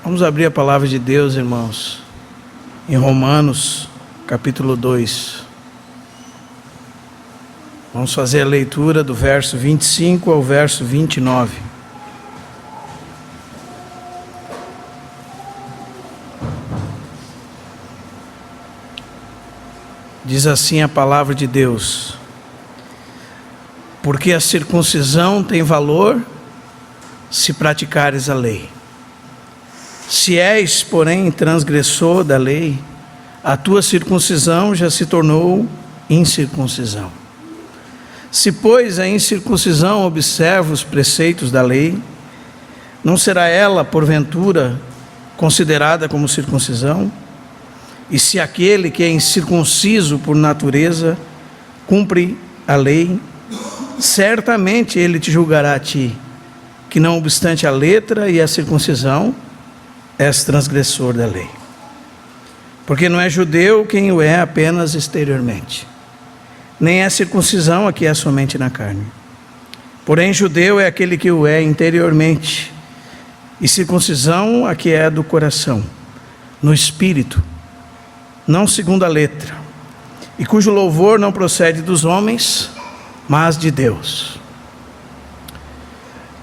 Vamos abrir a palavra de Deus, irmãos, em Romanos, capítulo 2. Vamos fazer a leitura do verso 25 ao verso 29. Diz assim a palavra de Deus: porque a circuncisão tem valor se praticares a lei. Se és, porém, transgressor da lei, a tua circuncisão já se tornou incircuncisão. Se, pois, a incircuncisão observa os preceitos da lei, não será ela, porventura, considerada como circuncisão? E se aquele que é incircunciso por natureza cumpre a lei, certamente ele te julgará a ti, que não obstante a letra e a circuncisão, és transgressor da lei. Porque não é judeu quem o é apenas exteriormente, nem é circuncisão a que é somente na carne. Porém judeu é aquele que o é interiormente, e circuncisão a que é do coração, no espírito, não segundo a letra, e cujo louvor não procede dos homens, mas de Deus.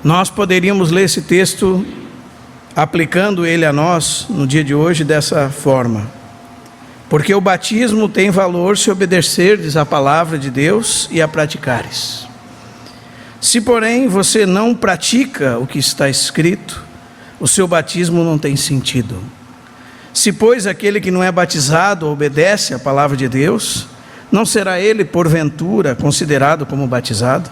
Nós poderíamos ler esse texto aplicando ele a nós no dia de hoje dessa forma: porque o batismo tem valor se obedecerdes à palavra de Deus e a praticares. Se, porém, você não pratica o que está escrito, o seu batismo não tem sentido. Se, pois, aquele que não é batizado obedece à palavra de Deus, não será ele, porventura, considerado como batizado?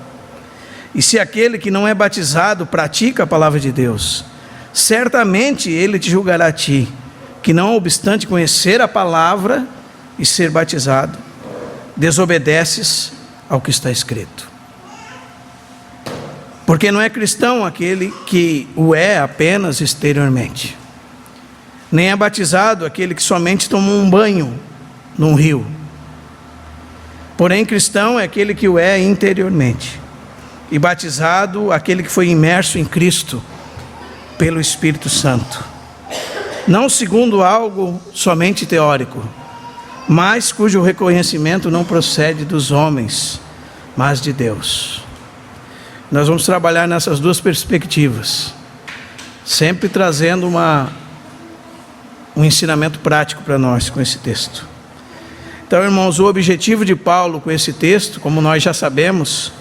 E se aquele que não é batizado pratica a palavra de Deus, certamente ele te julgará a ti, que não obstante conhecer a palavra e ser batizado, desobedeces ao que está escrito. Porque não é cristão aquele que o é apenas exteriormente, nem é batizado aquele que somente tomou um banho num rio. Porém cristão é aquele que o é interiormente, e batizado aquele que foi imerso em Cristo pelo Espírito Santo, não segundo algo somente teórico, mas cujo reconhecimento não procede dos homens, mas de Deus. Nós vamos trabalhar nessas duas perspectivas, sempre trazendo um ensinamento prático para nós com esse texto. Então, irmãos, o objetivo de Paulo com esse texto, como nós já sabemos,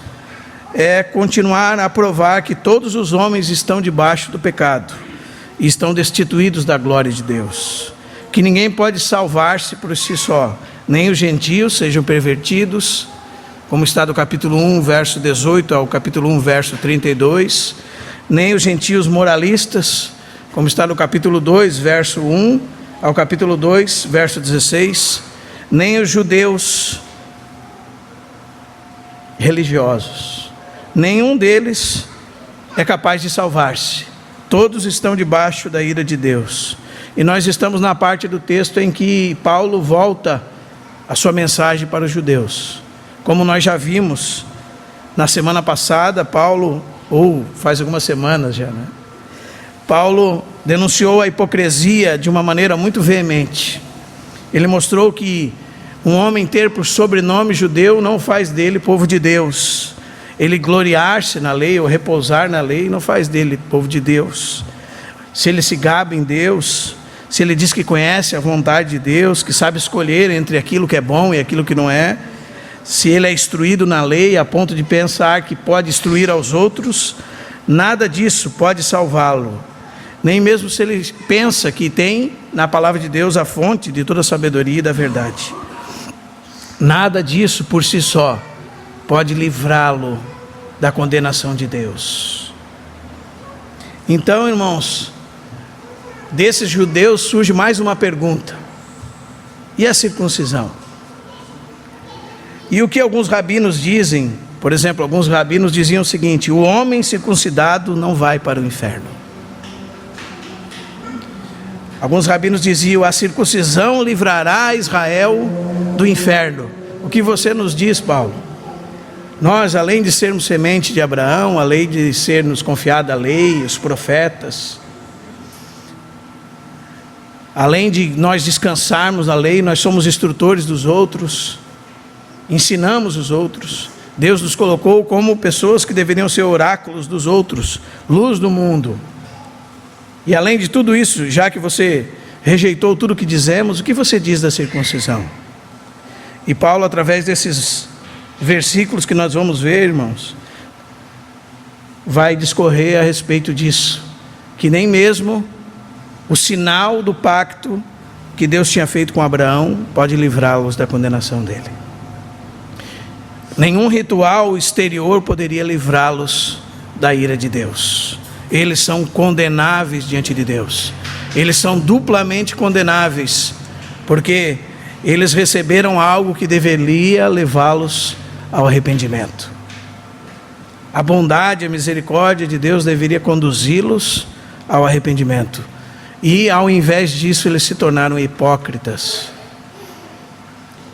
é continuar a provar que todos os homens estão debaixo do pecado e estão destituídos da glória de Deus, que ninguém pode salvar-se por si só, nem os gentios sejam pervertidos, como está do capítulo 1, verso 18 ao capítulo 1, verso 32, nem os gentios moralistas, como está no capítulo 2, verso 1 ao capítulo 2, verso 16, nem os judeus religiosos. Nenhum deles é capaz de salvar-se. Todos estão debaixo da ira de Deus. E nós estamos na parte do texto em que Paulo volta a sua mensagem para os judeus. Como nós já vimos na semana passada, faz algumas semanas já, né? Paulo denunciou a hipocrisia de uma maneira muito veemente. Ele mostrou que um homem ter por sobrenome judeu não faz dele povo de Deus. Ele gloriar-se na lei ou repousar na lei não faz dele povo de Deus. Se ele se gaba em Deus, se ele diz que conhece a vontade de Deus, que sabe escolher entre aquilo que é bom e aquilo que não é, se ele é instruído na lei a ponto de pensar que pode instruir aos outros, nada disso pode salvá-lo. Nem mesmo se ele pensa que tem na palavra de Deus a fonte de toda a sabedoria e da verdade. Nada disso por si só pode livrá-lo da condenação de Deus. Então, irmãos, desses judeus surge mais uma pergunta: e a circuncisão? E o que alguns rabinos dizem, por exemplo, alguns rabinos diziam o seguinte: o homem circuncidado não vai para o inferno. Alguns rabinos diziam: a circuncisão livrará Israel do inferno. O que você nos diz, Paulo? Nós, além de sermos semente de Abraão, além de sermos confiada a lei, os profetas, Além de nós descansarmos na lei, nós somos instrutores dos outros, ensinamos os outros. Deus nos colocou como pessoas que deveriam ser oráculos dos outros, luz do mundo. E além de tudo isso, já que você rejeitou tudo o que dizemos, o que você diz da circuncisão? E Paulo, através desses versículos que nós vamos ver, irmãos, vai discorrer a respeito disso, que nem mesmo o sinal do pacto que Deus tinha feito com Abraão pode livrá-los da condenação dele. Nenhum ritual exterior poderia livrá-los da ira de Deus. Eles são condenáveis diante de Deus. Eles são duplamente condenáveis, porque eles receberam algo que deveria levá-los ao arrependimento. A bondade e a misericórdia de Deus deveria conduzi-los ao arrependimento. E ao invés disso, eles se tornaram hipócritas.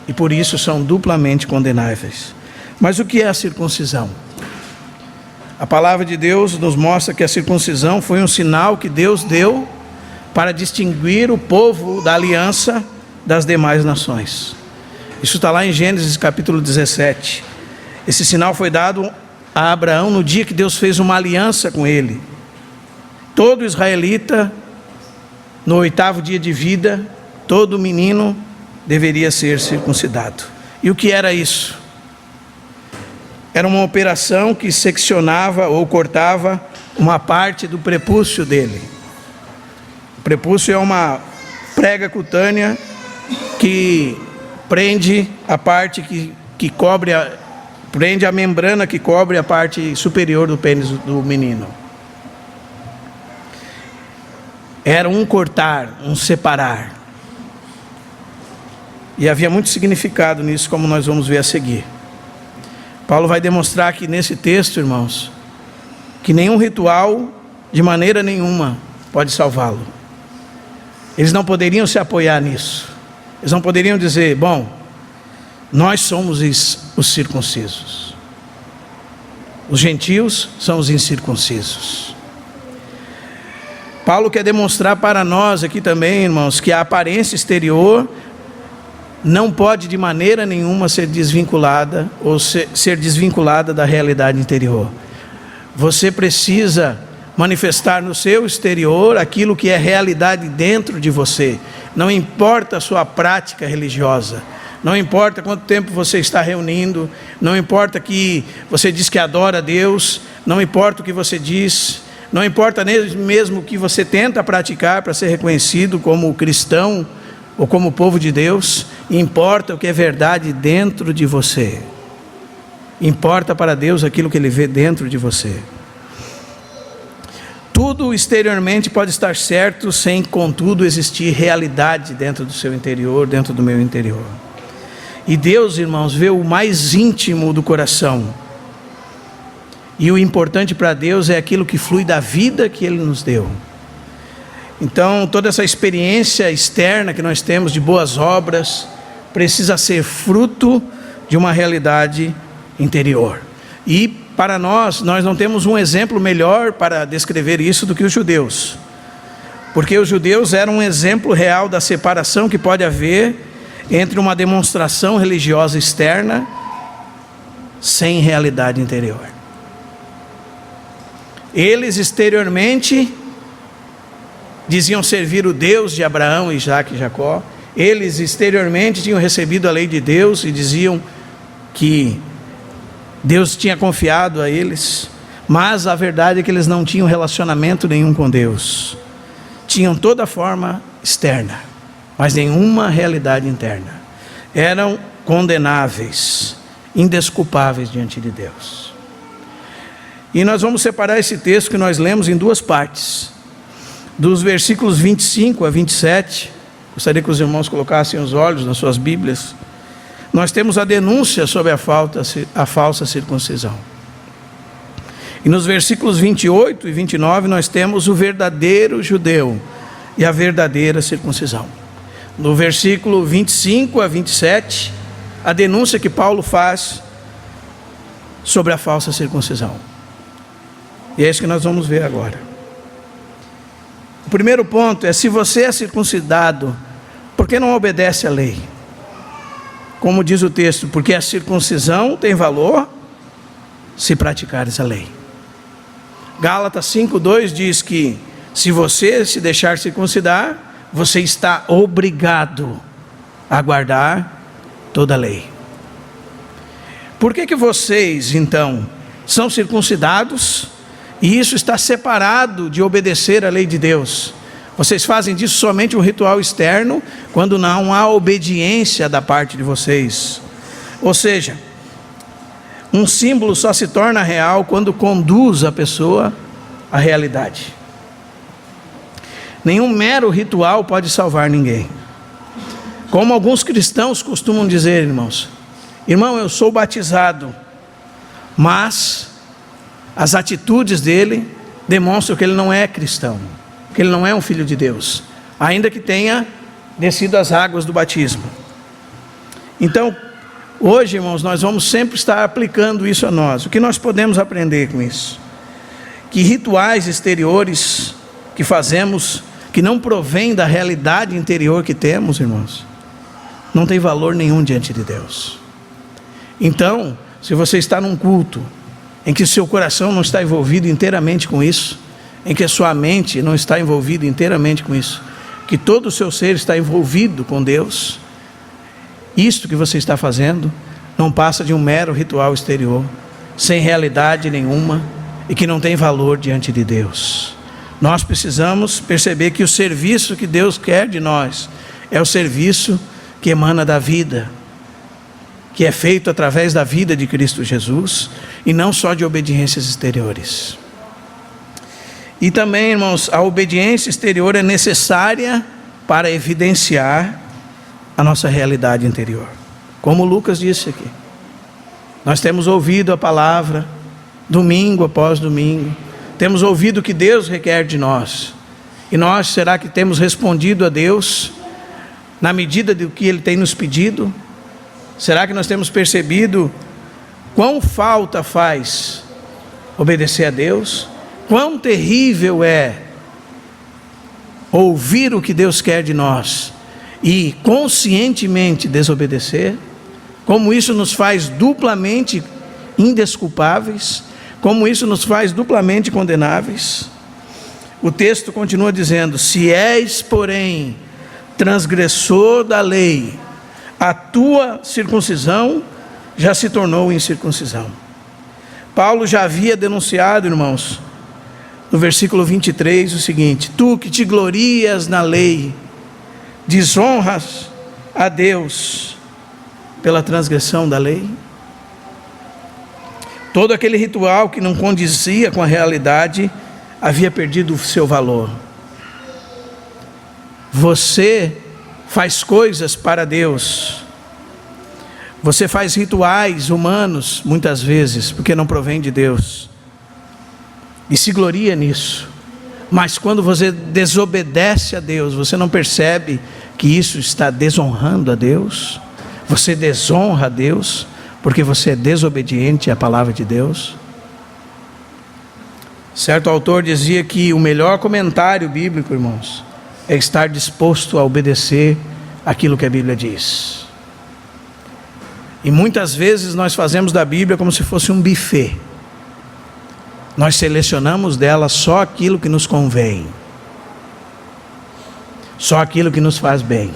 E por isso são duplamente condenáveis. Mas o que é a circuncisão? A palavra de Deus nos mostra que a circuncisão foi um sinal que Deus deu para distinguir o povo da aliança das demais nações. Isso está lá em Gênesis capítulo 17. Esse sinal foi dado a Abraão no dia que Deus fez uma aliança com ele. Todo israelita, no 8º dia de vida, todo menino deveria ser circuncidado. E o que era isso? Era uma operação que seccionava ou cortava uma parte do prepúcio dele. O prepúcio é uma prega cutânea que prende a parte que cobre, prende a membrana que cobre a parte superior do pênis do menino. Era um cortar, um separar. E havia muito significado nisso, como nós vamos ver a seguir. Paulo vai demonstrar aqui nesse texto, irmãos, que nenhum ritual, de maneira nenhuma, pode salvá-lo. Eles não poderiam se apoiar nisso. Eles não poderiam dizer, bom, nós somos os circuncisos. Os gentios são os incircuncisos. Paulo quer demonstrar para nós aqui também, irmãos, que a aparência exterior não pode de maneira nenhuma ser desvinculada ou ser desvinculada da realidade interior. Você precisa manifestar no seu exterior aquilo que é realidade dentro de você. Não importa a sua prática religiosa, não importa quanto tempo você está reunindo, não importa que você diz que adora a Deus, não importa o que você diz, não importa mesmo o que você tenta praticar para ser reconhecido como cristão ou como povo de Deus, importa o que é verdade dentro de você. Importa para Deus aquilo que Ele vê dentro de você. Tudo exteriormente pode estar certo, sem contudo existir realidade dentro do seu interior, dentro do meu interior. E Deus, irmãos, vê o mais íntimo do coração. E o importante para Deus é aquilo que flui da vida que Ele nos deu. Então, toda essa experiência externa que nós temos de boas obras precisa ser fruto de uma realidade interior. E para nós não temos um exemplo melhor para descrever isso do que os judeus. Porque os judeus eram um exemplo real da separação que pode haver entre uma demonstração religiosa externa sem realidade interior. Eles exteriormente diziam servir o Deus de Abraão, Isaque e Jacó. Eles exteriormente tinham recebido a lei de Deus e diziam que Deus tinha confiado a eles, mas a verdade é que eles não tinham relacionamento nenhum com Deus. Tinham toda a forma externa, mas nenhuma realidade interna. Eram condenáveis, indesculpáveis diante de Deus. E nós vamos separar esse texto que nós lemos em duas partes. Dos versículos 25 a 27, gostaria que os irmãos colocassem os olhos nas suas Bíblias. Nós temos a denúncia sobre a falsa circuncisão. E nos versículos 28 e 29 nós temos o verdadeiro judeu e a verdadeira circuncisão. No versículo 25 a 27, a denúncia que Paulo faz sobre a falsa circuncisão. E é isso que nós vamos ver agora. O primeiro ponto é: se você é circuncidado, por que não obedece à lei? Como diz o texto, porque a circuncisão tem valor se praticares a lei. Gálatas 5:2 diz que se você se deixar circuncidar, você está obrigado a guardar toda a lei. Por que vocês, então, são circuncidados e isso está separado de obedecer à lei de Deus? Vocês fazem disso somente um ritual externo, quando não há obediência da parte de vocês. Ou seja, um símbolo só se torna real quando conduz a pessoa à realidade. Nenhum mero ritual pode salvar ninguém. Como alguns cristãos costumam dizer, irmãos: irmão, eu sou batizado, mas as atitudes dele demonstram que ele não é cristão, que ele não é um filho de Deus, ainda que tenha descido as águas do batismo. Então, hoje, irmãos, nós vamos sempre estar aplicando isso a nós. O que nós podemos aprender com isso? Que rituais exteriores que fazemos, que não provém da realidade interior que temos, irmãos, não tem valor nenhum diante de Deus. Então, se você está num culto em que seu coração não está envolvido inteiramente com isso, em que a sua mente não está envolvida inteiramente com isso, que todo o seu ser está envolvido com Deus, isto que você está fazendo não passa de um mero ritual exterior, sem realidade nenhuma e que não tem valor diante de Deus. Nós precisamos perceber que o serviço que Deus quer de nós é o serviço que emana da vida, que é feito através da vida de Cristo Jesus, e não só de obediências exteriores. E também, irmãos, a obediência exterior é necessária para evidenciar a nossa realidade interior. Como Lucas disse aqui, nós temos ouvido a palavra, domingo após domingo, temos ouvido o que Deus requer de nós, e nós, será que temos respondido a Deus na medida do que Ele tem nos pedido? Será que nós temos percebido quão falta faz obedecer a Deus? Quão terrível é ouvir o que Deus quer de nós e conscientemente desobedecer? Como isso nos faz duplamente indesculpáveis? Como isso nos faz duplamente condenáveis? O texto continua dizendo: se és, porém, transgressor da lei, a tua circuncisão já se tornou incircuncisão. Paulo já havia denunciado, irmãos, no versículo 23, o seguinte: tu que te glorias na lei, desonras a Deus pela transgressão da lei. Todo aquele ritual que não condizia com a realidade havia perdido o seu valor. Você faz coisas para Deus, você faz rituais humanos muitas vezes, porque não provém de Deus, e se gloria nisso, mas quando você desobedece a Deus, você não percebe que isso está desonrando a Deus? Você desonra a Deus, porque você é desobediente à palavra de Deus. Certo autor dizia que o melhor comentário bíblico, irmãos, é estar disposto a obedecer aquilo que a Bíblia diz. E muitas vezes nós fazemos da Bíblia como se fosse um buffet. Nós selecionamos dela só aquilo que nos convém, só aquilo que nos faz bem.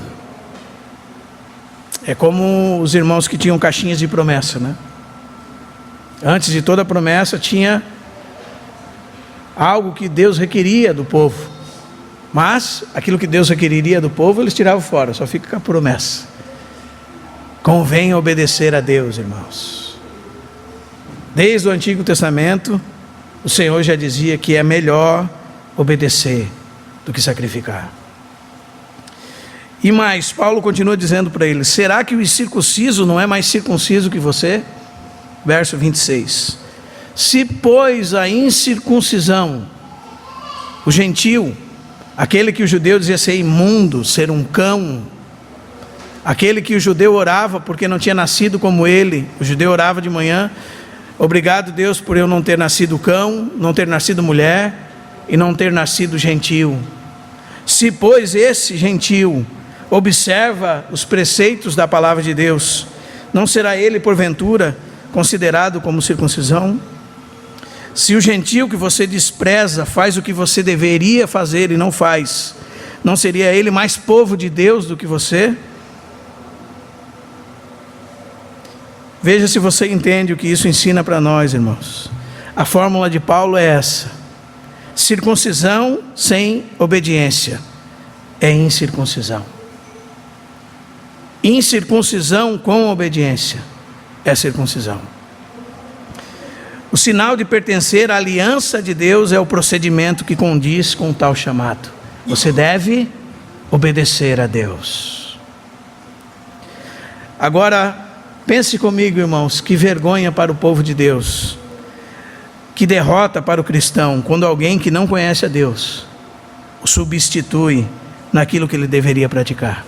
É como os irmãos que tinham caixinhas de promessa, né? Antes de toda promessa tinha algo que Deus requeria do povo, mas aquilo que Deus requeria do povo eles tiravam fora, só fica com a promessa. Convém obedecer a Deus, irmãos. Desde o Antigo Testamento o Senhor já dizia que é melhor obedecer do que sacrificar. E mais, Paulo continua dizendo para eles: será que o incircunciso não é mais circunciso que você? Verso 26. Se pois a incircuncisão, o gentio, aquele que o judeu dizia ser imundo, ser um cão, aquele que o judeu orava porque não tinha nascido como ele, o judeu orava de manhã: obrigado Deus por eu não ter nascido cão, não ter nascido mulher e não ter nascido gentio. Se, pois, esse gentio observa os preceitos da palavra de Deus, não será ele, porventura, considerado como circuncisão? Se o gentio que você despreza faz o que você deveria fazer e não faz, não seria ele mais povo de Deus do que você? Veja se você entende o que isso ensina para nós, irmãos. A fórmula de Paulo é essa: circuncisão sem obediência é incircuncisão. Incircuncisão com obediência é circuncisão. O sinal de pertencer à aliança de Deus é o procedimento que condiz com o tal chamado. Você deve obedecer a Deus. Agora, pense comigo, irmãos, que vergonha para o povo de Deus, que derrota para o cristão, quando alguém que não conhece a Deus o substitui naquilo que ele deveria praticar.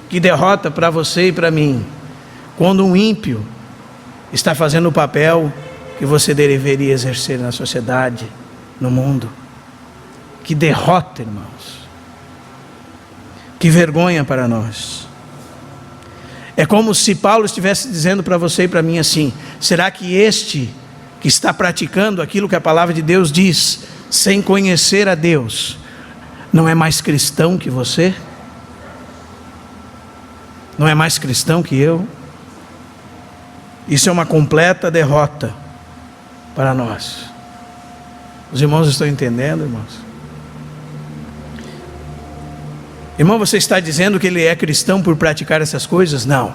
Que derrota para você e para mim, quando um ímpio está fazendo o papel que você deveria exercer na sociedade, no mundo. Que derrota, irmãos. Que vergonha para nós. É como se Paulo estivesse dizendo para você e para mim assim: será que este que está praticando aquilo que a palavra de Deus diz, sem conhecer a Deus, não é mais cristão que você? Não é mais cristão que eu? Isso é uma completa derrota para nós. Os irmãos estão entendendo, irmãos? Irmão, você está dizendo que ele é cristão por praticar essas coisas? Não.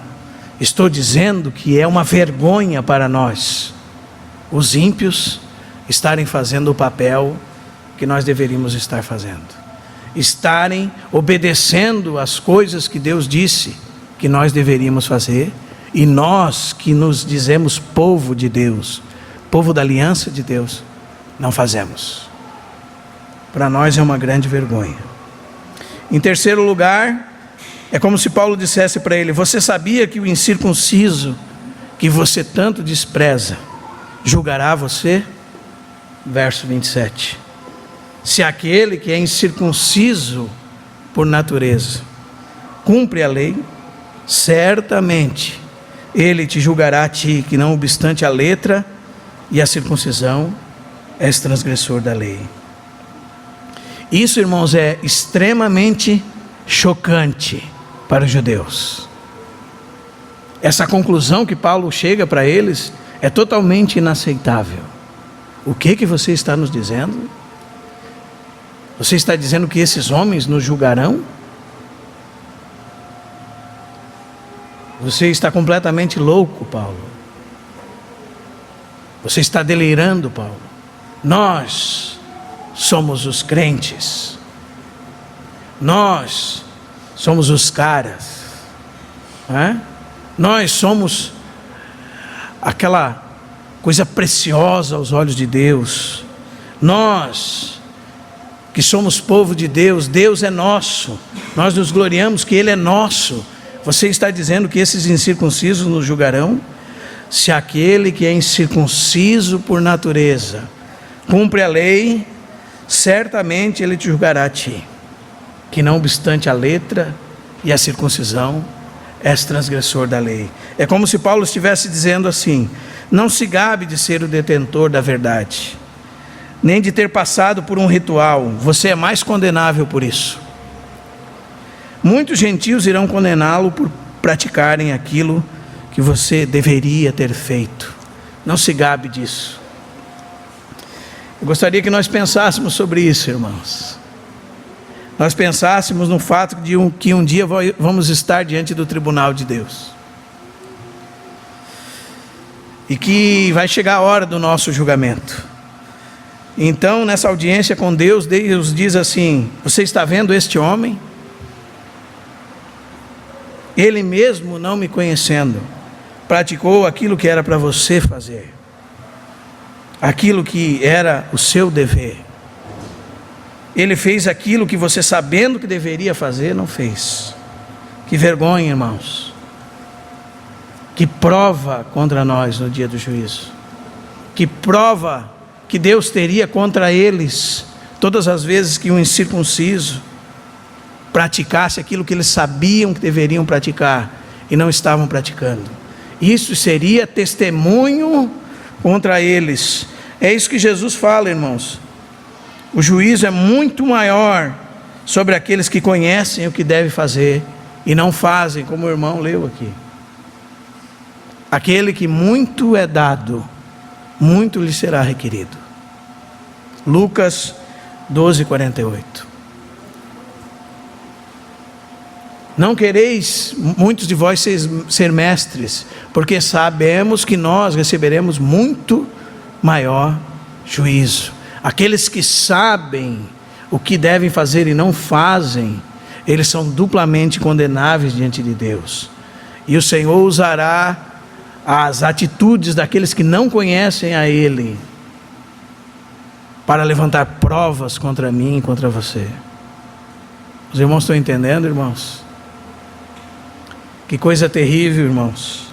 Estou dizendo que é uma vergonha para nós, os ímpios, estarem fazendo o papel que nós deveríamos estar fazendo. Estarem obedecendo às coisas que Deus disse que nós deveríamos fazer. E nós que nos dizemos povo de Deus, povo da aliança de Deus, não fazemos. Para nós é uma grande vergonha. Em terceiro lugar, é como se Paulo dissesse para ele: você sabia que o incircunciso, que você tanto despreza, julgará você? Verso 27. Se aquele que é incircunciso por natureza cumpre a lei, certamente ele te julgará a ti, que não obstante a letra e a circuncisão, és transgressor da lei. Isso, irmãos, é extremamente chocante para os judeus. Essa conclusão que Paulo chega para eles é totalmente inaceitável. O que você está nos dizendo? Você está dizendo que esses homens nos julgarão? Você está completamente louco, Paulo. Você está delirando, Paulo. Nós somos os crentes. Nós somos os caras. Não é? Nós somos aquela coisa preciosa aos olhos de Deus. Nós que somos povo de Deus, Deus é nosso. Nós nos gloriamos que Ele é nosso. Você está dizendo que esses incircuncisos nos julgarão? Se aquele que é incircunciso por natureza cumpre a lei, certamente ele te julgará a ti, que não obstante a letra e a circuncisão, és transgressor da lei. É como se Paulo estivesse dizendo assim: não se gabe de ser o detentor da verdade, nem de ter passado por um ritual, você é mais condenável por isso. Muitos gentios irão condená-lo por praticarem aquilo que você deveria ter feito. Não se gabe disso. Eu gostaria que nós pensássemos sobre isso, irmãos. Nós pensássemos no fato de que um dia vamos estar diante do tribunal de Deus. E que vai chegar a hora do nosso julgamento. Então, nessa audiência com Deus, Deus diz assim: você está vendo este homem? Ele mesmo, não me conhecendo, praticou aquilo que era para você fazer, aquilo que era o seu dever. Ele fez aquilo que você, sabendo que deveria fazer, não fez. Que vergonha, irmãos. Que prova contra nós no dia do juízo. Que prova que Deus teria contra eles todas as vezes que um incircunciso praticasse aquilo que eles sabiam que deveriam praticar e não estavam praticando. Isso seria testemunho contra eles. É isso que Jesus fala, irmãos. O juízo é muito maior sobre aqueles que conhecem o que deve fazer e não fazem, como o irmão leu aqui. Aquele que muito é dado, muito lhe será requerido. Lucas 12:48. Não quereis, muitos de vós, ser mestres, porque sabemos que nós receberemos muito maior juízo. Aqueles que sabem o que devem fazer e não fazem, eles são duplamente condenáveis diante de Deus. E o Senhor usará as atitudes daqueles que não conhecem a Ele para levantar provas contra mim e contra você. Os irmãos estão entendendo, irmãos? Que coisa terrível, irmãos.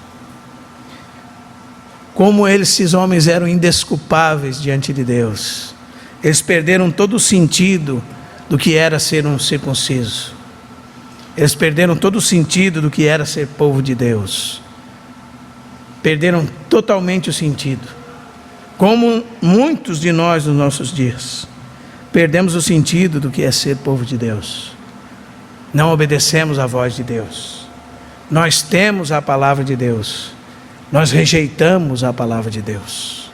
Como esses homens eram indesculpáveis diante de Deus. Eles perderam todo o sentido do que era ser um circunciso. Eles perderam todo o sentido do que era ser povo de Deus. Perderam totalmente o sentido. Como muitos de nós nos nossos dias, perdemos o sentido do que é ser povo de Deus. Não obedecemos à voz de Deus. Nós temos a palavra de Deus, nós rejeitamos a palavra de Deus.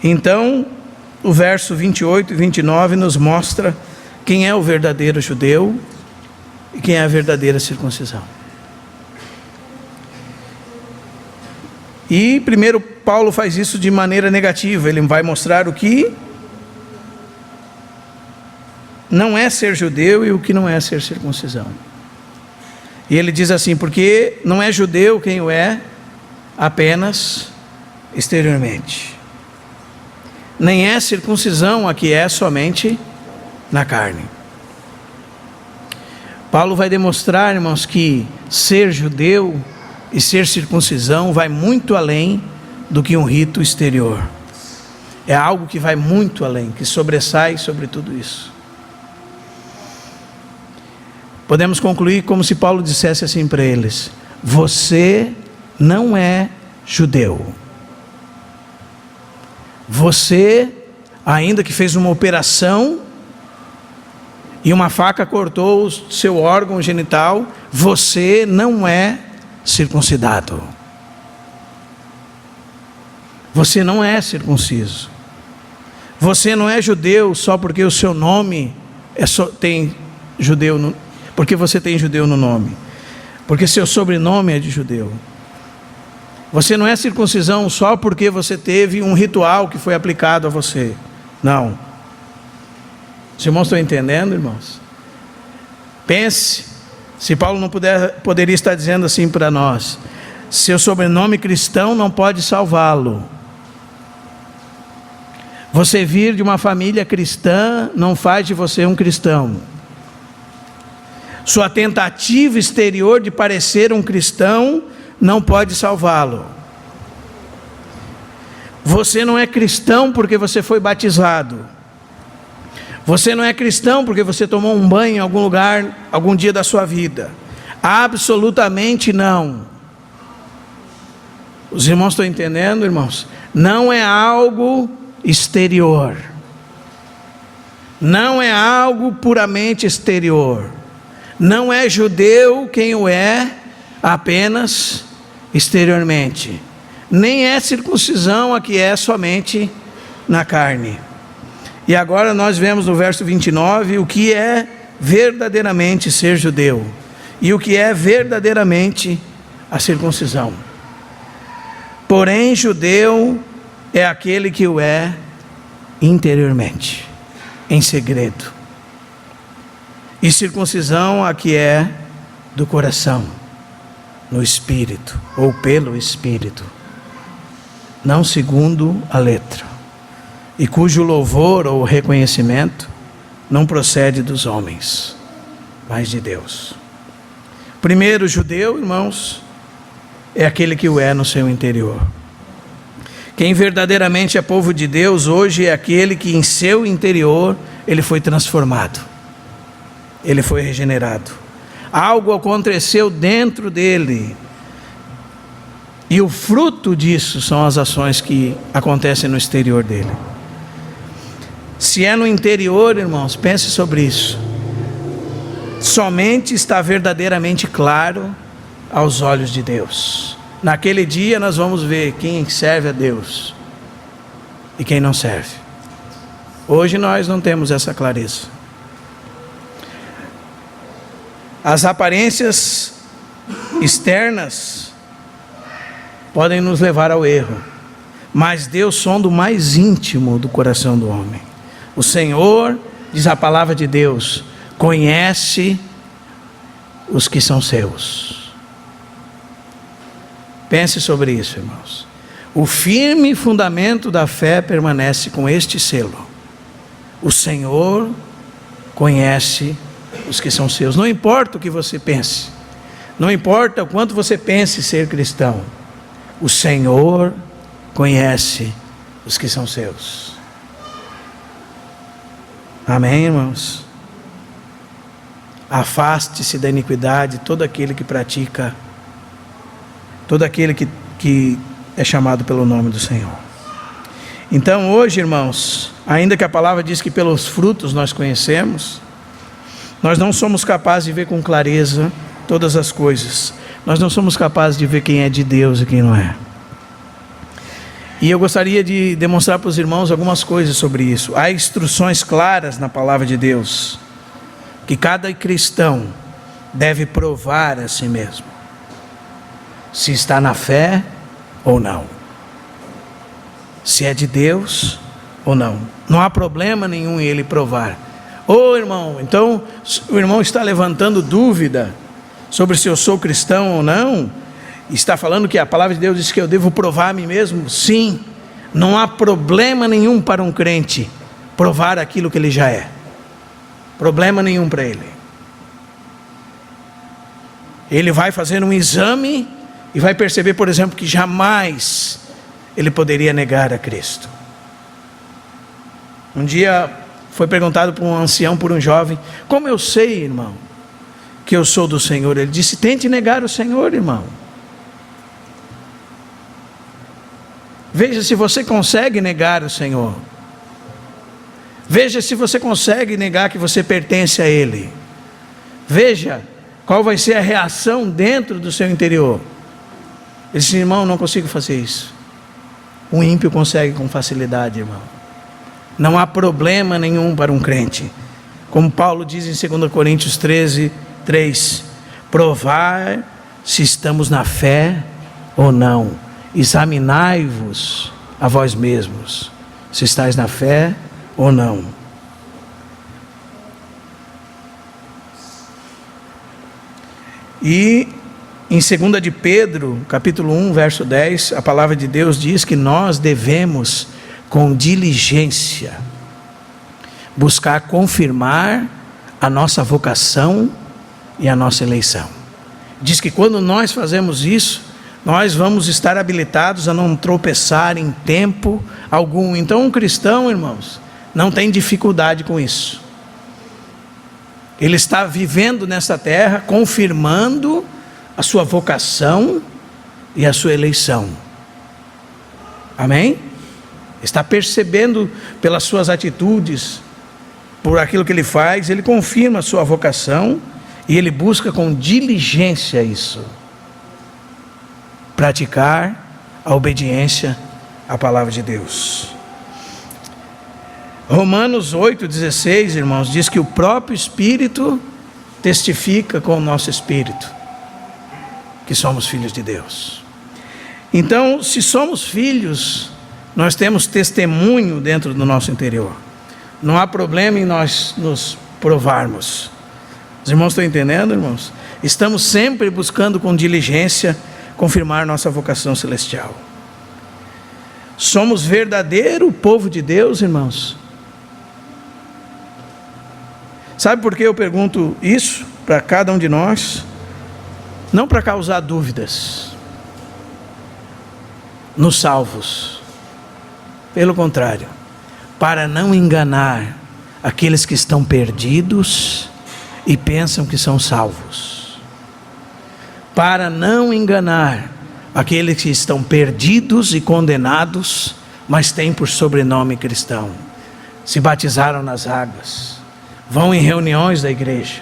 Então, o verso 28 e 29 nos mostra quem é o verdadeiro judeu e quem é a verdadeira circuncisão. E primeiro Paulo faz isso de maneira negativa, ele vai mostrar o que não é ser judeu e o que não é ser circuncisão. E ele diz assim: porque não é judeu quem o é apenas exteriormente, nem é circuncisão a que é somente na carne. Paulo vai demonstrar, irmãos, que ser judeu e ser circuncisão vai muito além do que um rito exterior. É algo que vai muito além, que sobressai sobre tudo isso. Podemos concluir como se Paulo dissesse assim para eles: você não é judeu. Você, ainda que fez uma operação e uma faca cortou o seu órgão genital, você não é circuncidado. Você não é circunciso. Você não é judeu só porque o seu nome tem judeu, porque você tem judeu no nome, porque seu sobrenome é de judeu. Você não é circuncisão só porque você teve um ritual que foi aplicado a você. Não. Os irmãos estão entendendo, irmãos? Pense, se Paulo não poderia estar dizendo assim para nós: seu sobrenome cristão não pode salvá-lo. Você vir de uma família cristã não faz de você um cristão. Sua tentativa exterior de parecer um cristão não pode salvá-lo. Você não é cristão porque você foi batizado. Você não é cristão porque você tomou um banho em algum lugar, algum dia da sua vida. Absolutamente não. Os irmãos estão entendendo, irmãos? Não é algo exterior. Não é algo puramente exterior. Não é judeu quem o é apenas exteriormente. Nem é circuncisão a que é somente na carne. E agora nós vemos no verso 29 o que é verdadeiramente ser judeu e o que é verdadeiramente a circuncisão. Porém, judeu é aquele que o é interiormente, em segredo. E circuncisão a que é do coração, no espírito, ou pelo espírito, não segundo a letra, e cujo louvor ou reconhecimento não procede dos homens, mas de Deus. Primeiro, judeu, irmãos, é aquele que o é no seu interior. Quem verdadeiramente é povo de Deus hoje é aquele que em seu interior ele foi transformado, ele foi regenerado. Algo aconteceu dentro dele, e o fruto disso são as ações que acontecem no exterior dele. Se é no interior, irmãos, pense sobre isso. Somente está verdadeiramente claro aos olhos de Deus. Naquele dia nós vamos ver quem serve a Deus e quem não serve. Hoje nós não temos essa clareza. As aparências externas podem nos levar ao erro, mas Deus sonda o mais íntimo do coração do homem. O Senhor, diz a palavra de Deus, conhece os que são seus. Pense sobre isso, irmãos. O firme fundamento da fé permanece com este selo: o Senhor conhece os que são seus. Não importa o que você pense, não importa o quanto você pense ser cristão, o Senhor conhece os que são seus. Amém, irmãos? Afaste-se da iniquidade todo aquele que pratica, todo aquele que é chamado pelo nome do Senhor. Então hoje, irmãos, ainda que a palavra diz que pelos frutos nós conhecemos, nós não somos capazes de ver com clareza todas as coisas. Nós não somos capazes de ver quem é de Deus e quem não é. E eu gostaria de demonstrar para os irmãos algumas coisas sobre isso. Há instruções claras na palavra de Deus, que cada cristão deve provar a si mesmo, se está na fé ou não, se é de Deus ou não. Não há problema nenhum em ele provar. Irmão, então o irmão está levantando dúvida sobre se eu sou cristão ou não, está falando que a palavra de Deus diz que eu devo provar a mim mesmo? Sim, não há problema nenhum para um crente provar aquilo que ele já é. Problema nenhum para ele. Ele vai fazer um exame e vai perceber, por exemplo, que jamais ele poderia negar a Cristo. Um dia foi perguntado por um ancião, por um jovem: como eu sei, irmão, que eu sou do Senhor? Ele disse: tente negar o Senhor, irmão. Veja se você consegue negar o Senhor. Veja se você consegue negar que você pertence a Ele. Veja qual vai ser a reação dentro do seu interior. Ele disse: irmão, não consigo fazer isso. O ímpio consegue com facilidade, irmão. Não há problema nenhum para um crente. Como Paulo diz em 2 Coríntios 13:3: provar se estamos na fé ou não. Examinai-vos a vós mesmos, se estáis na fé ou não. E em 2 de Pedro, capítulo 1, verso 10, a palavra de Deus diz que nós devemos, com diligência, buscar confirmar a nossa vocação e a nossa eleição. Diz que quando nós fazemos isso, nós vamos estar habilitados a não tropeçar em tempo algum. Então um cristão, irmãos, não tem dificuldade com isso. Ele está vivendo nesta terra, confirmando a sua vocação e a sua eleição. Amém? Está percebendo pelas suas atitudes, por aquilo que ele faz, ele confirma a sua vocação e ele busca com diligência isso. Praticar a obediência à palavra de Deus. Romanos 8,16, irmãos, diz que o próprio Espírito testifica com o nosso espírito que somos filhos de Deus. Então, se somos filhos, nós temos testemunho dentro do nosso interior. Não há problema em nós nos provarmos. Os irmãos estão entendendo, irmãos? Estamos sempre buscando com diligência confirmar nossa vocação celestial. Somos verdadeiro povo de Deus, irmãos. Sabe por que eu pergunto isso para cada um de nós? Não para causar dúvidas nos salvos, Pelo contrário, para não enganar aqueles que estão perdidos e pensam que são salvos. Para não enganar aqueles que estão perdidos e condenados, mas têm por sobrenome cristão. Se batizaram nas águas, vão em reuniões da igreja,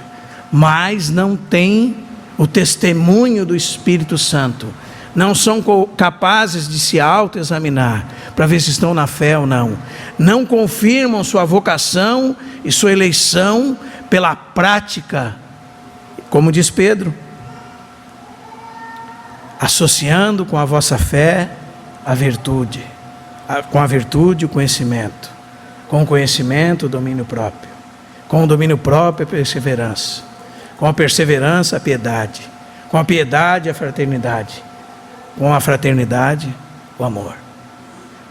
mas não têm o testemunho do Espírito Santo. Não são capazes de se autoexaminar para ver se estão na fé ou não. Não confirmam sua vocação e sua eleição pela prática, como diz Pedro, associando com a vossa fé a virtude, com a virtude o conhecimento, com o conhecimento o domínio próprio, com o domínio próprio a perseverança, com a perseverança a piedade, com a piedade a fraternidade, com a fraternidade o amor.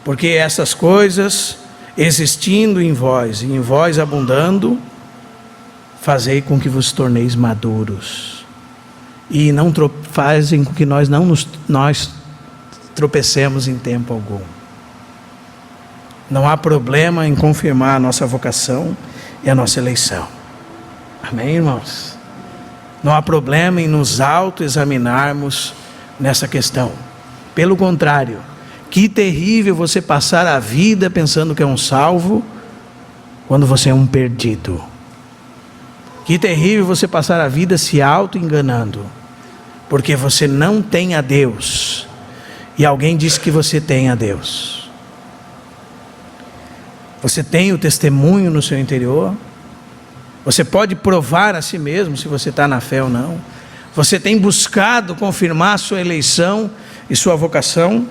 Porque essas coisas existindo em vós e em vós abundando, fazei com que vos torneis maduros, e não fazem com que nós tropecemos em tempo algum. Não há problema em confirmar a nossa vocação e a nossa eleição. Amém, irmãos? Não há problema em nos autoexaminarmos nessa questão. Pelo contrário, que terrível você passar a vida pensando que é um salvo, quando você é um perdido. Que terrível você passar a vida se auto-enganando, porque você não tem a Deus, e alguém diz que você tem a Deus. Você tem o testemunho no seu interior, você pode provar a si mesmo se você está na fé ou não. Você tem buscado confirmar sua eleição e sua vocação.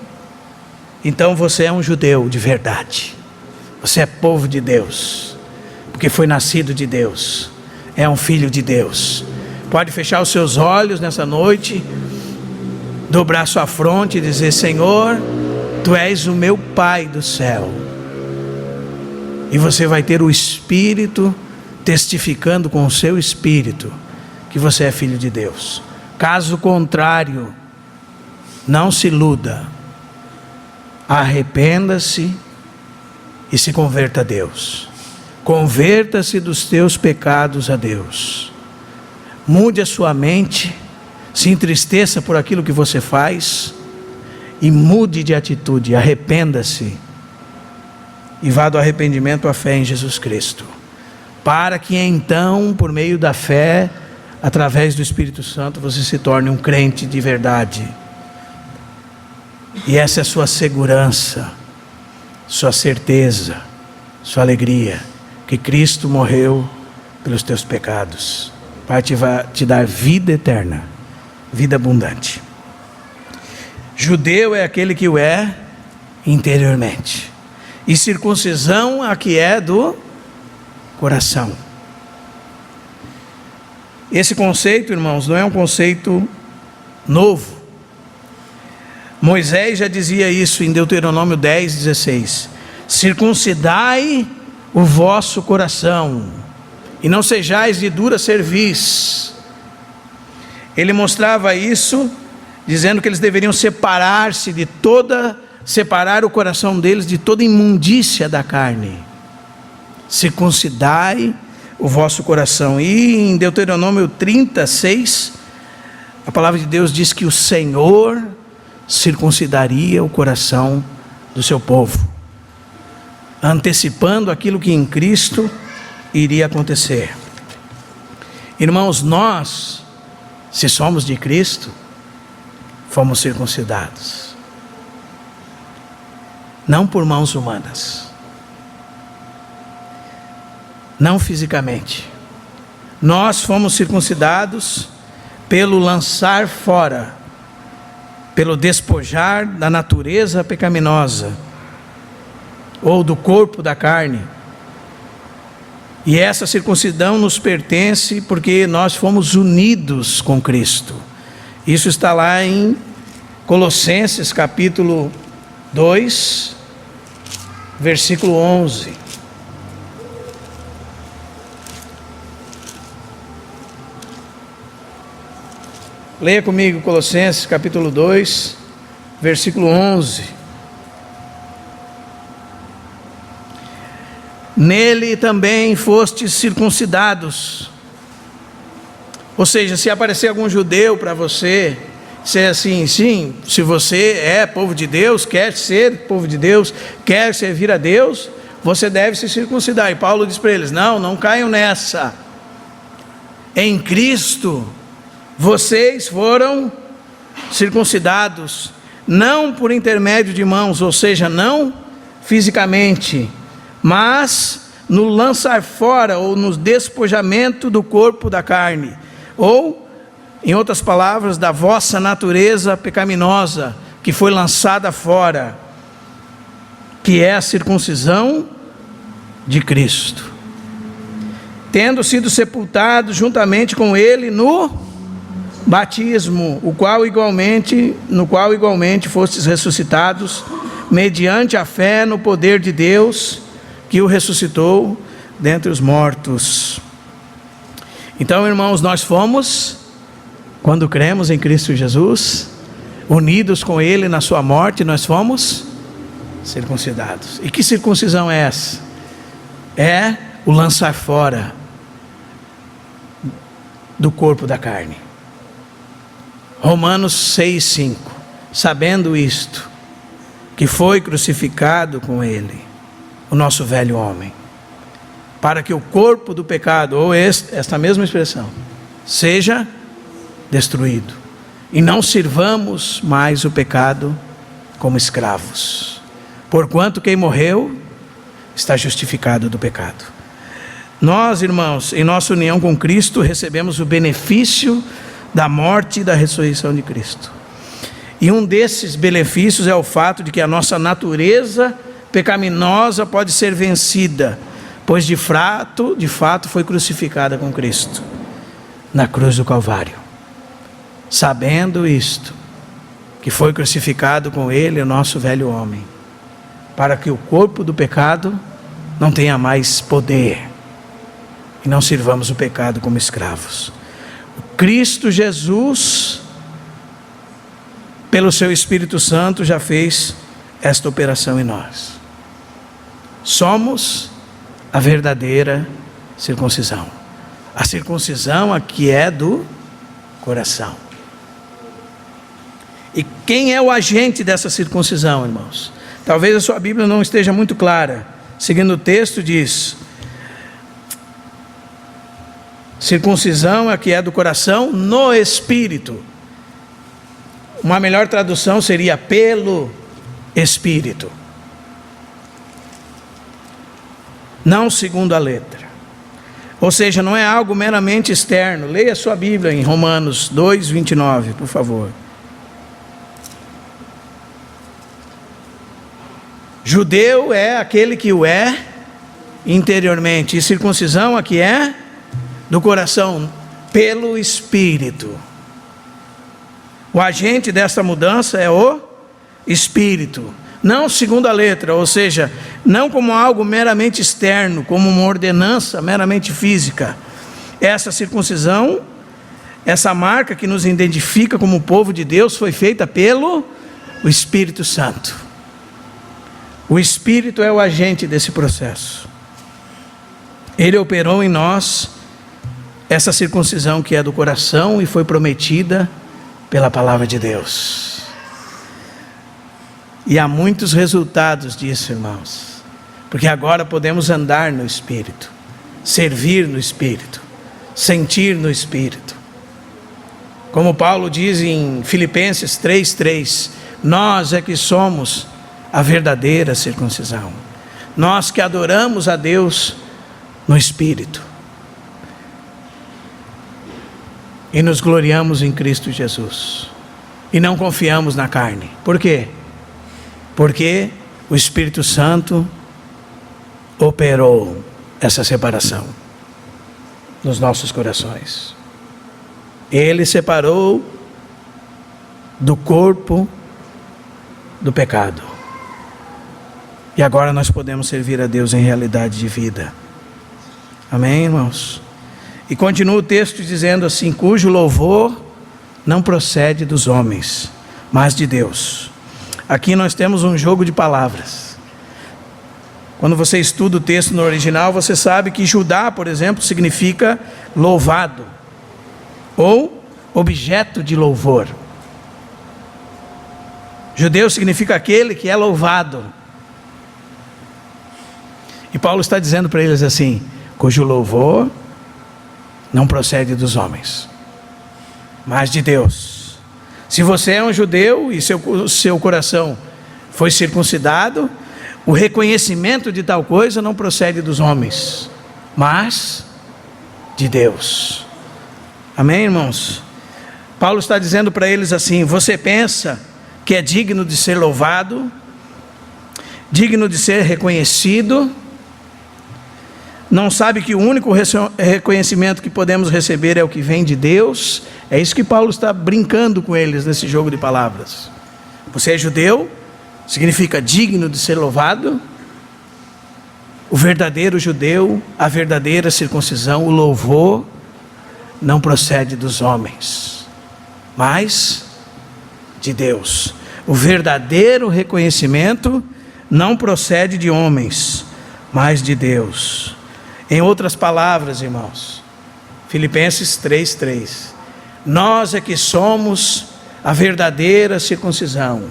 Então você é um judeu de verdade, você é povo de Deus, porque foi nascido de Deus, é um filho de Deus. Pode fechar os seus olhos nessa noite, dobrar sua fronte e dizer: Senhor, Tu és o meu Pai do céu. E você vai ter o Espírito testificando com o seu Espírito que você é filho de Deus. Caso contrário, não se iluda, arrependa-se e se converta a Deus. Converta-se dos teus pecados a Deus. Mude a sua mente, se entristeça por aquilo que você faz e mude de atitude, arrependa-se e vá do arrependimento à fé em Jesus Cristo, para que então, por meio da fé, através do Espírito Santo, você se torne um crente de verdade. E essa é a sua segurança, sua certeza, sua alegria, que Cristo morreu pelos teus pecados, para te dar vida eterna, vida abundante. Judeu é aquele que o é interiormente, e circuncisão a que é do coração. Esse conceito, irmãos, não é um conceito novo. Moisés já dizia isso em Deuteronômio 10:16: circuncidai o vosso coração, e não sejais de dura cerviz. Ele mostrava isso, dizendo que eles deveriam separar o coração deles de toda imundícia da carne. Circuncidai o vosso coração. E em Deuteronômio 36, a palavra de Deus diz que o Senhor circuncidaria o coração do seu povo, antecipando aquilo que em Cristo iria acontecer. Irmãos, nós, se somos de Cristo, fomos circuncidados, não por mãos humanas, não fisicamente. Nós fomos circuncidados pelo lançar fora, pelo despojar da natureza pecaminosa, ou do corpo da carne. E essa circuncisão nos pertence porque nós fomos unidos com Cristo. Isso está lá em Colossenses capítulo 2, versículo 11. Leia comigo Colossenses capítulo 2, versículo 11. nele também fostes circuncidados. Ou seja, se aparecer algum judeu para você, ser assim, sim, se você é povo de Deus, quer ser povo de Deus, quer servir a Deus, você deve se circuncidar. E Paulo diz para eles: não caiam nessa. Em Cristo vocês foram circuncidados, não por intermédio de mãos, ou seja, não fisicamente, mas no lançar fora ou no despojamento do corpo da carne, ou, em outras palavras, da vossa natureza pecaminosa, que foi lançada fora, que é a circuncisão de Cristo, tendo sido sepultados juntamente com Ele no batismo, no qual igualmente fostes ressuscitados, mediante a fé no poder de Deus, que o ressuscitou dentre os mortos. Então, irmãos, nós fomos, quando cremos em Cristo Jesus, unidos com Ele na sua morte, nós fomos circuncidados. E que circuncisão é essa? É o lançar fora do corpo da carne. Romanos 6,5. Sabendo isto, que foi crucificado com Ele o nosso velho homem, para que o corpo do pecado, ou esta mesma expressão, seja destruído, e não sirvamos mais o pecado como escravos, porquanto quem morreu está justificado do pecado. Nós, irmãos, em nossa união com Cristo, recebemos o benefício da morte e da ressurreição de Cristo. E um desses benefícios é o fato de que a nossa natureza pecaminosa pode ser vencida, pois de fato foi crucificada com Cristo na cruz do Calvário. Sabendo isto, que foi crucificado com Ele o nosso velho homem, para que o corpo do pecado não tenha mais poder, e não sirvamos o pecado como escravos. Cristo Jesus, pelo seu Espírito Santo, já fez esta operação em nós. Somos a verdadeira circuncisão. A circuncisão aqui é do coração. E quem é o agente dessa circuncisão, irmãos? Talvez a sua Bíblia não esteja muito clara. Seguindo o texto, diz: circuncisão é que é do coração no Espírito. Uma melhor tradução seria pelo Espírito, não segundo a letra. Ou seja, não é algo meramente externo. Leia a sua Bíblia em Romanos 2:29, por favor. Judeu é aquele que o é interiormente, e circuncisão aqui é do coração, pelo Espírito. O agente dessa mudança é o Espírito, não segundo a letra, ou seja, não como algo meramente externo, como uma ordenança meramente física. Essa circuncisão, essa marca que nos identifica como povo de Deus, foi feita pelo Espírito Santo. O Espírito é o agente desse processo. Ele operou em nós essa circuncisão que é do coração e foi prometida pela palavra de Deus. E há muitos resultados disso, irmãos, porque agora podemos andar no Espírito, servir no Espírito, sentir no Espírito. Como Paulo diz em Filipenses 3:3, nós é que somos a verdadeira circuncisão, nós que adoramos a Deus no Espírito e nos gloriamos em Cristo Jesus e não confiamos na carne. Por quê? Porque o Espírito Santo operou essa separação nos nossos corações. Ele separou do corpo do pecado. E agora nós podemos servir a Deus em realidade de vida. Amém, irmãos? E continua o texto dizendo assim: cujo louvor não procede dos homens, mas de Deus. Aqui nós temos um jogo de palavras. Quando você estuda o texto no original, você sabe que Judá, por exemplo, significa louvado, ou objeto de louvor. Judeu significa aquele que é louvado. E Paulo está dizendo para eles assim: cujo louvor não procede dos homens, mas de Deus. Se você é um judeu e seu coração foi circuncidado, o reconhecimento de tal coisa não procede dos homens, mas de Deus. Amém, irmãos? Paulo está dizendo para eles assim: você pensa que é digno de ser louvado, digno de ser reconhecido, não sabe que o único reconhecimento que podemos receber é o que vem de Deus? É isso que Paulo está brincando com eles nesse jogo de palavras. Você é judeu, significa digno de ser louvado. O verdadeiro judeu, a verdadeira circuncisão, o louvor, não procede dos homens, mas de Deus. O verdadeiro reconhecimento não procede de homens, mas de Deus. Em outras palavras, irmãos, Filipenses 3:3, nós é que somos a verdadeira circuncisão,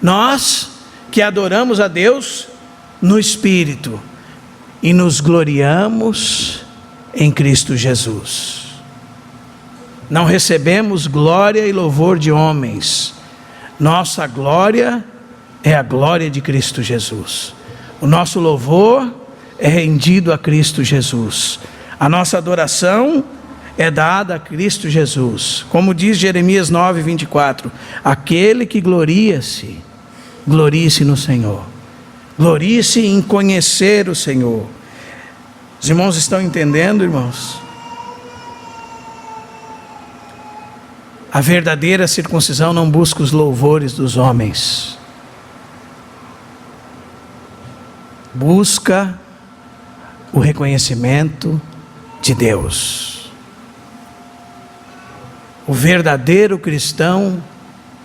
nós que adoramos a Deus no Espírito e nos gloriamos em Cristo Jesus. Não recebemos glória e louvor de homens, nossa glória é a glória de Cristo Jesus. O nosso louvor é rendido a Cristo Jesus. A nossa adoração é dada a Cristo Jesus. Como diz Jeremias 9:24, aquele que gloria-se, glorie-se no Senhor. Glorie-se em conhecer o Senhor. Os irmãos estão entendendo, irmãos? A verdadeira circuncisão não busca os louvores dos homens. Busca o reconhecimento de Deus. O verdadeiro cristão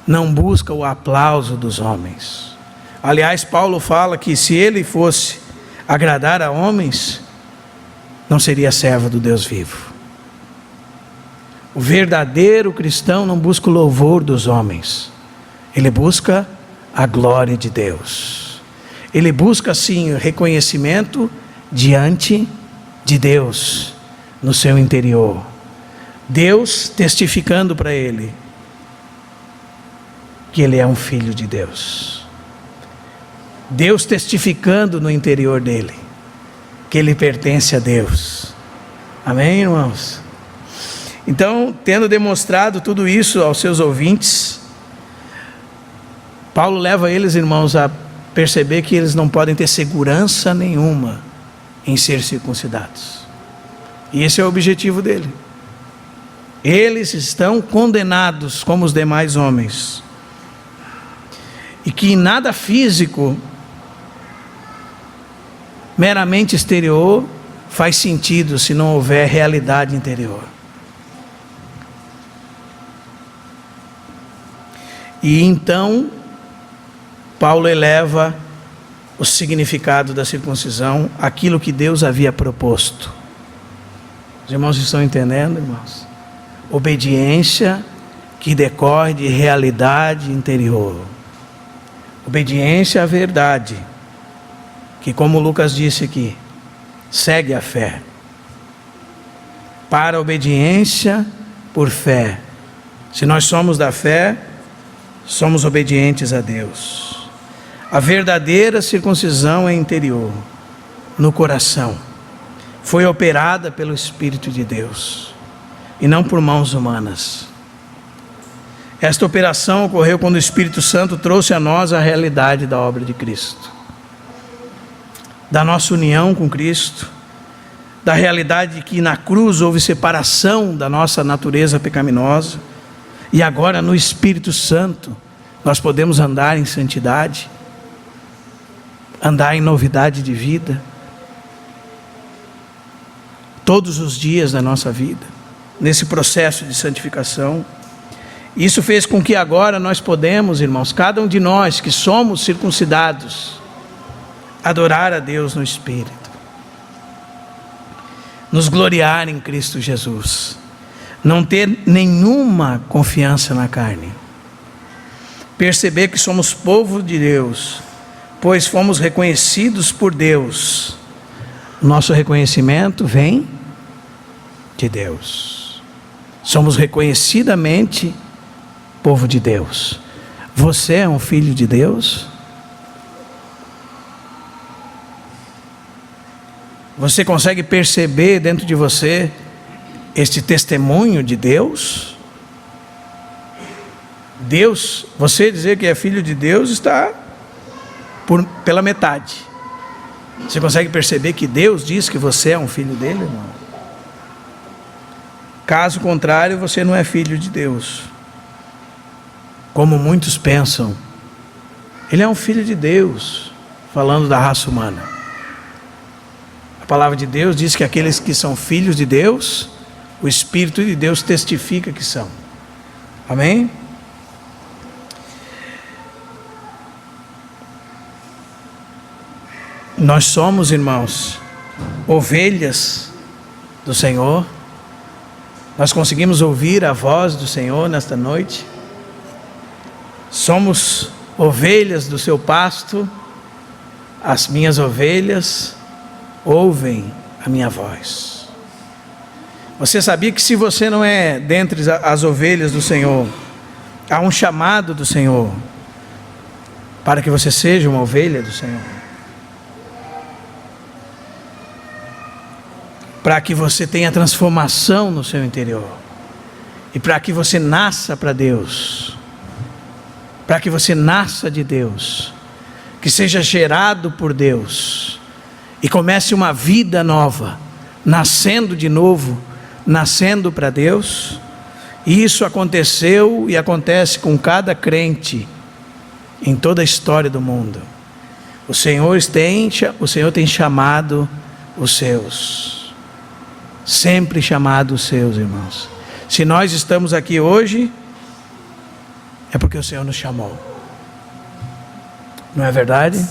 não busca o aplauso dos homens. Aliás, Paulo fala que se ele fosse agradar a homens, não seria servo do Deus vivo. O verdadeiro cristão não busca o louvor dos homens, ele busca a glória de Deus. Ele busca sim o reconhecimento diante de Deus no seu interior. Deus testificando para ele que ele é um filho de Deus. Deus testificando no interior dele que ele pertence a Deus. Amém, irmãos? Então, tendo demonstrado tudo isso aos seus ouvintes, Paulo leva eles, irmãos, a perceber que eles não podem ter segurança nenhuma em ser circuncidados. E esse é o objetivo dele. Eles estão condenados como os demais homens. E que nada físico, meramente exterior, faz sentido se não houver realidade interior. E então, Paulo eleva o significado da circuncisão, aquilo que Deus havia proposto. Os irmãos estão entendendo, irmãos? Obediência que decorre de realidade interior. Obediência à verdade, que, como Lucas disse aqui, segue a fé. Para a obediência por fé. Se nós somos da fé, somos obedientes a Deus. A verdadeira circuncisão é interior, no coração. Foi operada pelo Espírito de Deus e não por mãos humanas. Esta operação ocorreu quando o Espírito Santo trouxe a nós a realidade da obra de Cristo, da nossa união com Cristo, da realidade de que na cruz houve separação da nossa natureza pecaminosa, e agora no Espírito Santo nós podemos andar em santidade, andar em novidade de vida, todos os dias da nossa vida, nesse processo de santificação. Isso fez com que agora nós podemos, irmãos, cada um de nós que somos circuncidados, adorar a Deus no Espírito, nos gloriar em Cristo Jesus, não ter nenhuma confiança na carne, perceber que somos povo de Deus, pois fomos reconhecidos por Deus. Nosso reconhecimento vem de Deus, somos reconhecidamente povo de Deus. Você é um filho de Deus? Você consegue perceber dentro de você este testemunho de Deus? Deus, você dizer que é filho de Deus está pela metade. Você consegue perceber que Deus diz que você é um filho dele, irmão? Caso contrário, você não é filho de Deus, como muitos pensam. Ele é um filho de Deus, falando da raça humana. A palavra de Deus diz que aqueles que são filhos de Deus, o Espírito de Deus testifica que são. Amém? Nós somos, irmãos, ovelhas do Senhor. Nós conseguimos ouvir a voz do Senhor nesta noite. Somos ovelhas do seu pasto. As minhas ovelhas ouvem a minha voz. Você sabia que se você não é dentre as ovelhas do Senhor, há um chamado do Senhor para que você seja uma ovelha do Senhor, para que você tenha transformação no seu interior, e para que você nasça para Deus, para que você nasça de Deus, que seja gerado por Deus, e comece uma vida nova, nascendo de novo, nascendo para Deus. E isso aconteceu e acontece com cada crente em toda a história do mundo. O Senhor tem chamado os seus, sempre chamado os seus, irmãos. Se nós estamos aqui hoje, é porque o Senhor nos chamou. Não é verdade?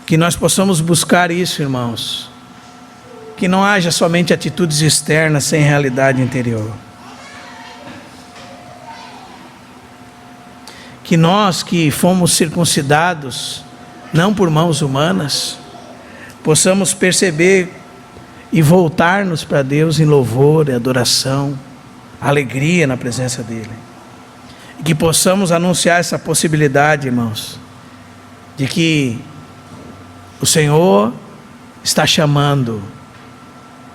Que nós possamos buscar isso, irmãos. Que não haja somente atitudes externas sem realidade interior. Que nós que fomos circuncidados, não por mãos humanas, possamos perceber e voltar-nos para Deus em louvor e adoração, alegria na presença dEle. E que possamos anunciar essa possibilidade, irmãos, de que o Senhor está chamando,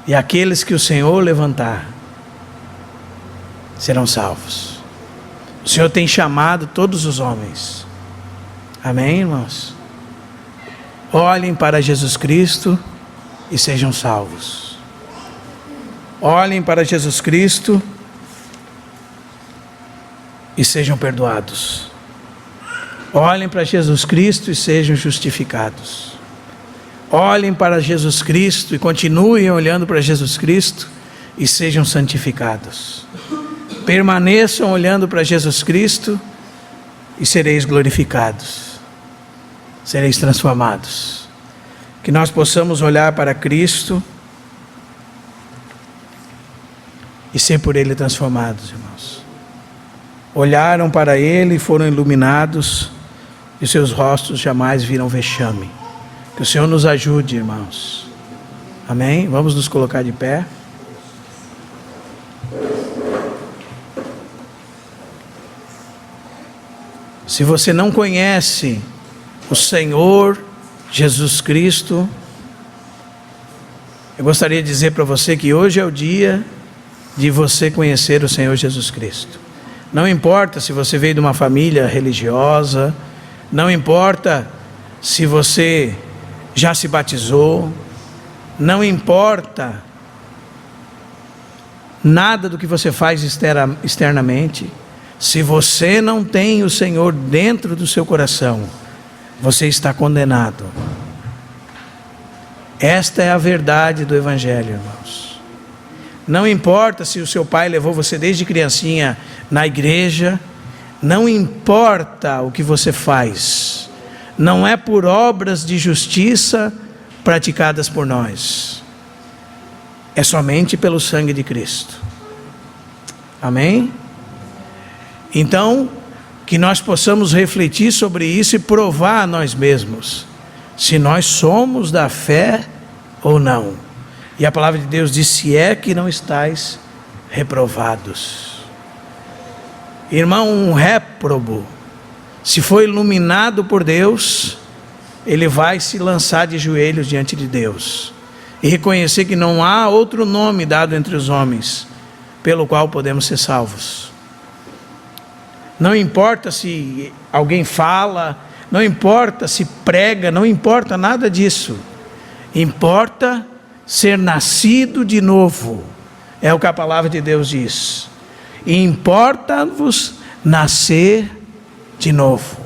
e aqueles que o Senhor levantar serão salvos. O Senhor tem chamado todos os homens. Amém, irmãos? Olhem para Jesus Cristo e sejam salvos. Olhem para Jesus Cristo e sejam perdoados. Olhem para Jesus Cristo e sejam justificados. Olhem para Jesus Cristo e continuem olhando para Jesus Cristo e sejam santificados. Permaneçam olhando para Jesus Cristo e sereis glorificados. Sereis transformados. Que nós possamos olhar para Cristo e ser por Ele transformados, irmãos. Olharam para Ele e foram iluminados, e seus rostos jamais viram vexame. Que o Senhor nos ajude, irmãos. Amém? Vamos nos colocar de pé. Se você não conhece o Senhor Jesus Cristo, eu gostaria de dizer para você que hoje é o dia de você conhecer o Senhor Jesus Cristo. Não importa se você veio de uma família religiosa, não importa se você já se batizou, não importa nada do que você faz externamente. Se você não tem o Senhor dentro do seu coração, você está condenado. Esta é a verdade do Evangelho, irmãos. Não importa se o seu pai levou você desde criancinha na igreja, Não importa o que você faz, não é por obras de justiça praticadas por nós, é somente pelo sangue de Cristo. Amém? Então, que nós possamos refletir sobre isso e provar a nós mesmos, se nós somos da fé ou não. E a palavra de Deus diz: se é que não estáis reprovados. Irmão, um réprobo, se for iluminado por Deus, ele vai se lançar de joelhos diante de Deus e reconhecer que não há outro nome dado entre os homens pelo qual podemos ser salvos. Não importa se alguém fala, não importa se prega, não importa nada disso. Importa ser nascido de novo, é o que a palavra de Deus diz. E importa-vos nascer de novo.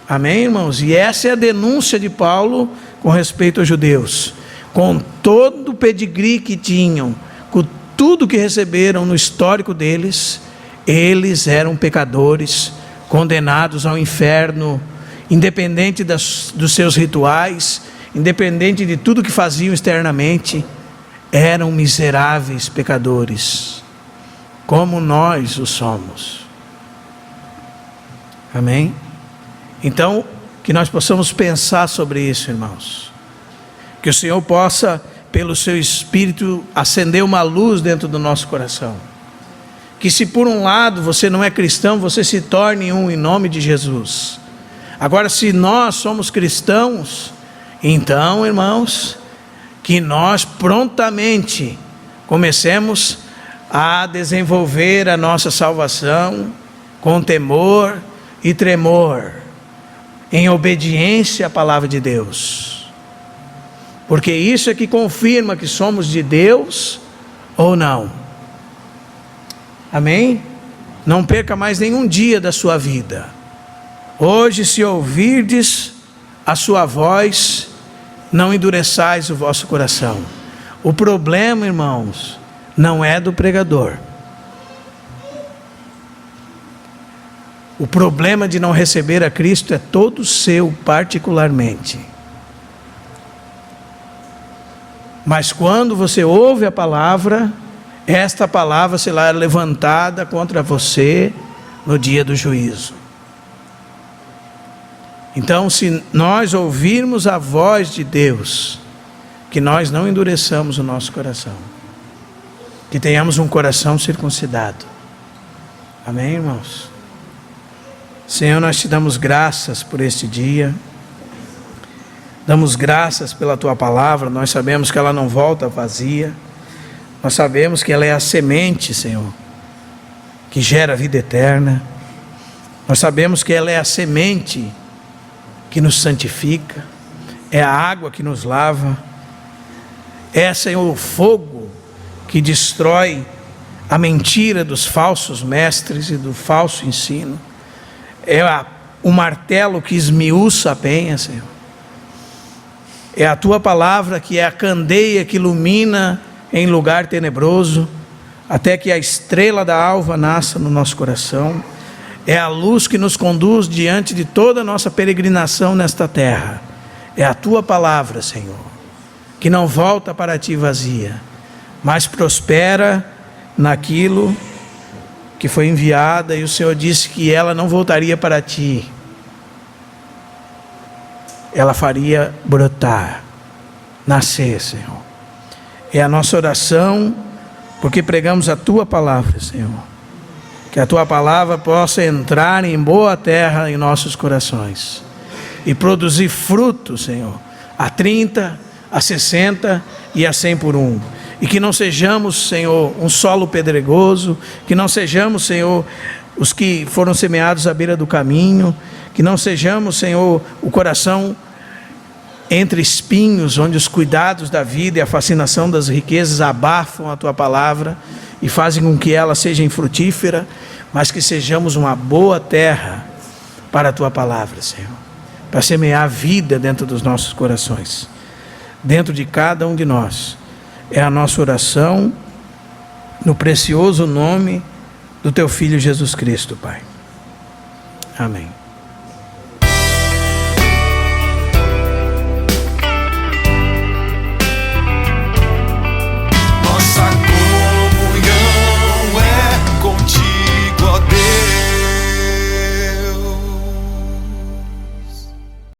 Amém, irmãos? E essa é a denúncia de Paulo com respeito aos judeus. Com todo o pedigree que tinham, com tudo que receberam no histórico deles, eles eram pecadores, condenados ao inferno, independente dos seus rituais, independente de tudo que faziam externamente, eram miseráveis pecadores, como nós o somos. Amém? Então, que nós possamos pensar sobre isso, irmãos. Que o Senhor possa, pelo seu Espírito, acender uma luz dentro do nosso coração. Que se por um lado você não é cristão, você se torne um em nome de Jesus. Agora, se nós somos cristãos, então, irmãos, que nós prontamente comecemos a desenvolver a nossa salvação com temor e tremor, em obediência à palavra de Deus, porque isso é que confirma que somos de Deus ou não. Amém? Não perca mais nenhum dia da sua vida. Hoje, se ouvirdes a sua voz, não endureçais o vosso coração. O problema, irmãos, não é do pregador. O problema de não receber a Cristo é todo seu particularmente. Mas quando você ouve a palavra, esta palavra será levantada contra você no dia do juízo. Então, se nós ouvirmos a voz de Deus, que nós não endureçamos o nosso coração, que tenhamos um coração circuncidado. Amém, irmãos? Senhor, nós te damos graças por este dia, damos graças pela tua palavra. Nós sabemos que ela não volta vazia, nós sabemos que ela é a semente, Senhor, que gera vida eterna. Nós sabemos que ela é a semente que nos santifica, é a água que nos lava, é, Senhor, o fogo que destrói a mentira dos falsos mestres e do falso ensino, é o martelo que esmiuça a penha, Senhor, é a tua palavra que é a candeia que ilumina em lugar tenebroso, até que a estrela da alva nasça no nosso coração. É a luz que nos conduz diante de toda a nossa peregrinação nesta terra. É a tua palavra, Senhor, que não volta para ti vazia, mas prospera naquilo que foi enviada, e o Senhor disse que ela não voltaria para ti, ela faria brotar, nascer, Senhor. É a nossa oração, porque pregamos a tua palavra, Senhor, que a tua palavra possa entrar em boa terra em nossos corações e produzir fruto, Senhor, a 30, a 60 e a 100 por um. E que não sejamos, Senhor, um solo pedregoso, que não sejamos, Senhor, os que foram semeados à beira do caminho, que não sejamos, Senhor, o coração entre espinhos, onde os cuidados da vida e a fascinação das riquezas abafam a tua palavra e fazem com que ela seja infrutífera, mas que sejamos uma boa terra para a tua palavra, Senhor, para semear vida dentro dos nossos corações, dentro de cada um de nós. É a nossa oração, no precioso nome do teu Filho Jesus Cristo, Pai. Amém.